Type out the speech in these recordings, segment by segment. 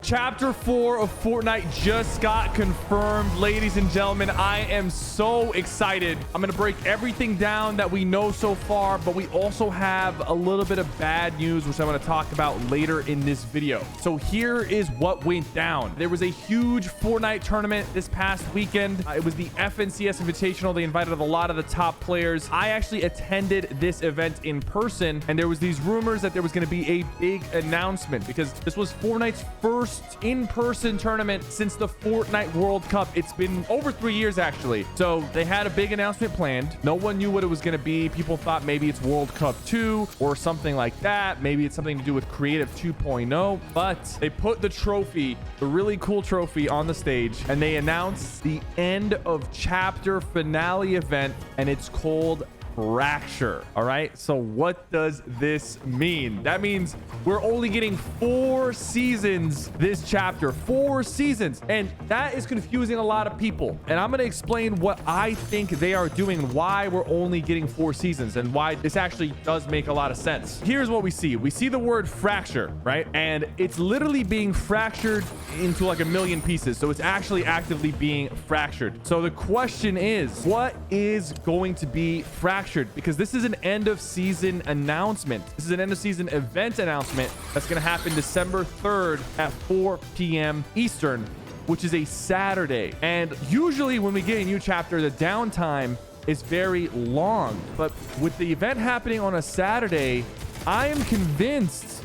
Chapter 4 of Fortnite just got confirmed, ladies and gentlemen. I am so excited. I'm going to break everything down that we know so far, but we also have a little bit of bad news, which I'm going to talk about later in this video. So here is what went down. There was a huge Fortnite tournament this past weekend. It was the FNCS Invitational. They invited a lot of the top players. I actually attended this event in person, and there was these rumors that there was going to be a big announcement because this was Fortnite's first in-person tournament since the Fortnite World Cup. It's been over 3 years, actually. So they had a big announcement planned. No one knew what it was going to be. People thought maybe it's World Cup 2 or something like that. Maybe it's something to do with Creative 2.0, but they put the trophy, the really cool trophy, on the stage, and they announced the end of chapter finale event, and it's called Fracture. All right, so what does this mean? That means we're only getting 4 seasons this chapter. 4 seasons, and that is confusing a lot of people, and I'm going to explain what I think they are doing and why we're only getting 4 seasons and why this actually does make a lot of sense. Here's what we see. We see the word fracture, right? And it's literally being fractured into like a million pieces, so it's actually actively being fractured. So the question is, what is going to be fractured? Because this is an end of season announcement. This is an end of season event announcement that's going to happen December 3rd at 4 p.m. Eastern, which is a Saturday. And usually when we get a new chapter, the downtime is very long. But with the event happening on a Saturday, I am convinced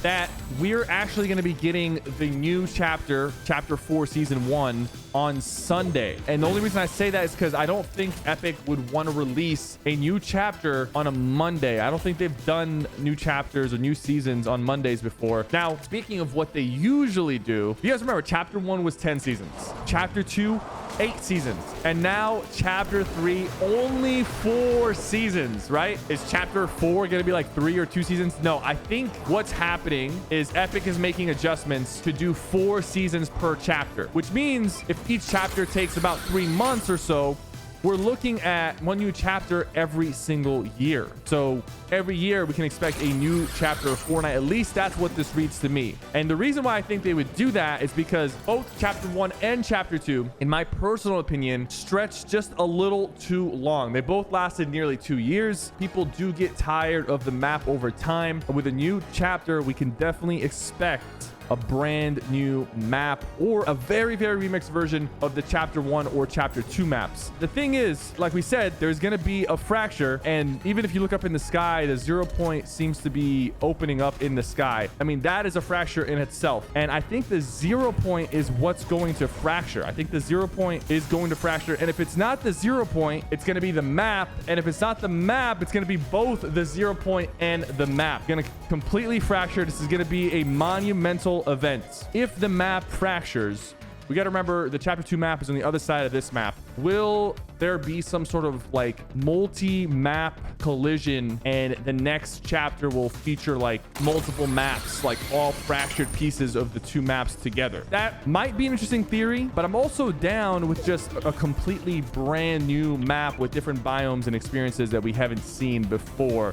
that we're actually going to be getting the new chapter 4 season 1 on Sunday. And the only reason I say that is because I don't think Epic would want to release a new chapter on a Monday. I don't think they've done new chapters or new seasons on Mondays before. Now, speaking of what they usually do, you guys remember chapter 1 was 10 seasons, chapter 2 8 seasons, and now chapter 3 only 4 seasons, right? Is chapter 4 gonna be like 3 or 2 seasons? No, I think what's happening is Epic is making adjustments to do 4 seasons per chapter, which means if each chapter takes about 3 months or so, we're looking at one new chapter every single year. So every year we can expect a new chapter of Fortnite. At least that's what this reads to me. And the reason why I think they would do that is because both chapter 1 and chapter 2, in my personal opinion, stretched just a little too long. They both lasted nearly 2 years. People do get tired of the map over time. With a new chapter, we can definitely expect a brand new map or a very remixed version of the chapter 1 or chapter 2 maps. The thing is, like we said, there's going to be a fracture, and even if you look up in the sky, the 0 point seems to be opening up in the sky. I mean, that is a fracture in itself, and I think the 0 point is what's going to fracture. I think the 0 point is going to fracture, and if it's not the 0 point, it's going to be the map, and if it's not the map, it's going to be both the 0 point and the map. Going to completely fracture. This is going to be a monumental event. If the map fractures, we got to remember the chapter 2 map is on the other side of this map. Will there be some sort of like multi-map collision, and the next chapter will feature like multiple maps, like all fractured pieces of the 2 maps together? That might be an interesting theory, but I'm also down with just a completely brand new map with different biomes and experiences that we haven't seen before.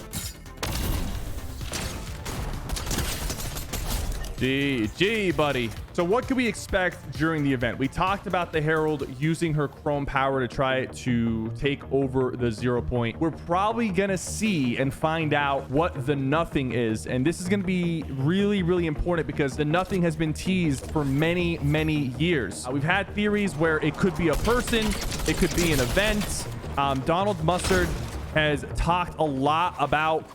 GG, buddy. So what could we expect during the event? We talked about the Herald using her chrome power to try to take over the 0 point. We're probably gonna see and find out what the nothing is, and this is gonna be really important because the nothing has been teased for many years. We've had theories where it could be a person, it could be an event. Donald Mustard has talked a lot about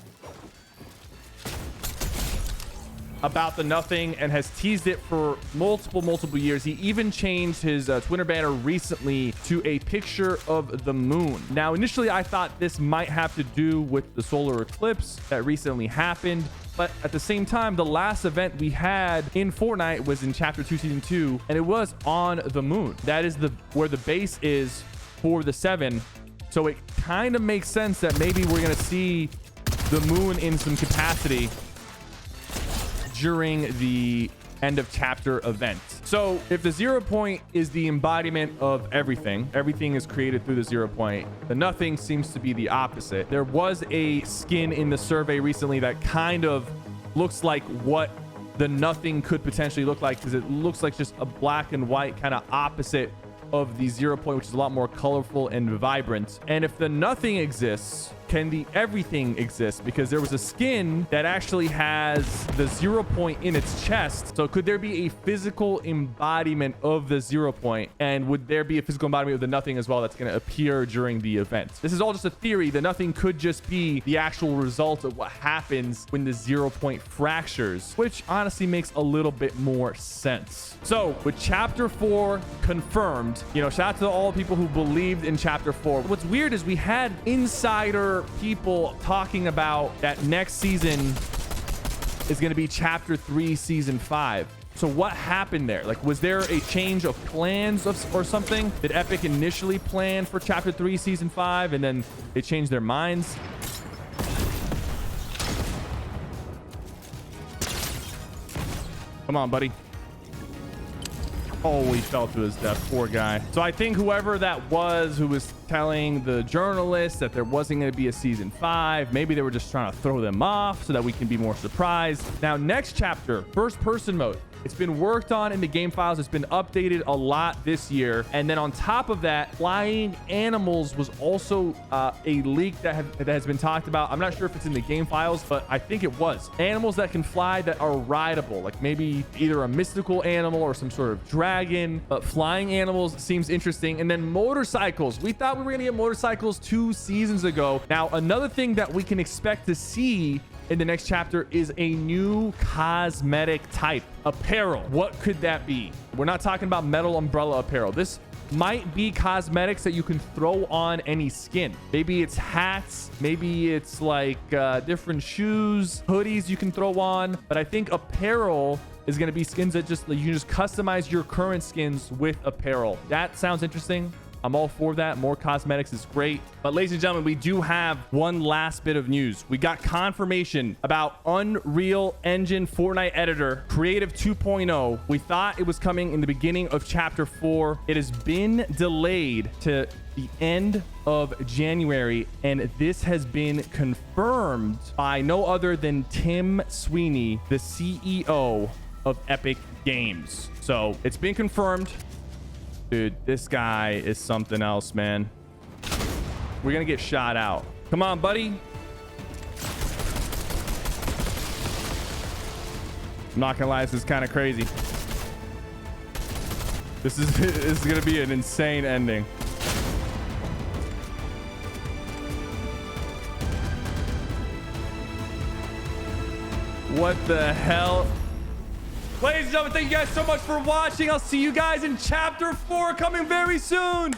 the nothing and has teased it for multiple years. He even changed his Twitter banner recently to a picture of the moon. Now, initially, I thought this might have to do with the solar eclipse that recently happened, but at the same time, the last event we had in Fortnite was in chapter 2 season 2, and it was on the moon. That is where the base is for the 7. So it kind of makes sense that maybe we're gonna see the moon in some capacity during the end of chapter event. So if the 0 point is the embodiment of everything is created through the 0 point, the nothing seems to be the opposite. There was a skin in the survey recently that kind of looks like what the nothing could potentially look like, because it looks like just a black and white kind of opposite of the 0 point, which is a lot more colorful and vibrant. And if the nothing exists, can the everything exist? Because there was a skin that actually has the 0 point in its chest. So could there be a physical embodiment of the 0 point? And would there be a physical embodiment of the nothing as well that's going to appear during the event? This is all just a theory. The nothing could just be the actual result of what happens when the 0 point fractures, which honestly makes a little bit more sense. So with chapter 4 confirmed, you know, shout out to all the people who believed in chapter 4. What's weird is we had insider people talking about that next season is going to be chapter 3 season 5. So what happened there? Like, was there a change of plans or something? Did Epic initially plan for chapter 3 season 5 and then they changed their minds? Come on, buddy. Oh, he fell to his death. Poor guy. So I think whoever that was who was telling the journalists that there wasn't going to be a season 5, maybe they were just trying to throw them off so that we can be more surprised. Now, next chapter, first person mode. It's been worked on in the game files. It's been updated a lot this year. And then on top of that, flying animals was also a leak that has been talked about. I'm not sure if it's in the game files, but I think it was. Animals that can fly that are rideable, like maybe either a mystical animal or some sort of dragon. But flying animals seems interesting. And then motorcycles. We thought we were going to get motorcycles 2 seasons ago. Now, another thing that we can expect to see in the next chapter is a new cosmetic type, apparel. What could that be? We're not talking about metal umbrella apparel. This might be cosmetics that you can throw on any skin. Maybe it's hats, maybe it's like different shoes, hoodies you can throw on. But I think apparel is going to be skins that just, you just customize your current skins with apparel. That sounds interesting. I'm all for that. More cosmetics is great. But ladies and gentlemen, we do have one last bit of news. We got confirmation about Unreal Engine Fortnite Editor Creative 2.0. We thought it was coming in the beginning of chapter 4. It has been delayed to the end of January, and this has been confirmed by no other than Tim Sweeney, the CEO of Epic Games. So it's been confirmed. Dude, this guy is something else, man. We're gonna get shot out. Come on, buddy. I'm not gonna lie, this is kind of crazy. This is gonna be an insane ending. What the hell? Ladies and gentlemen, thank you guys so much for watching. I'll see you guys in chapter 4 coming very soon.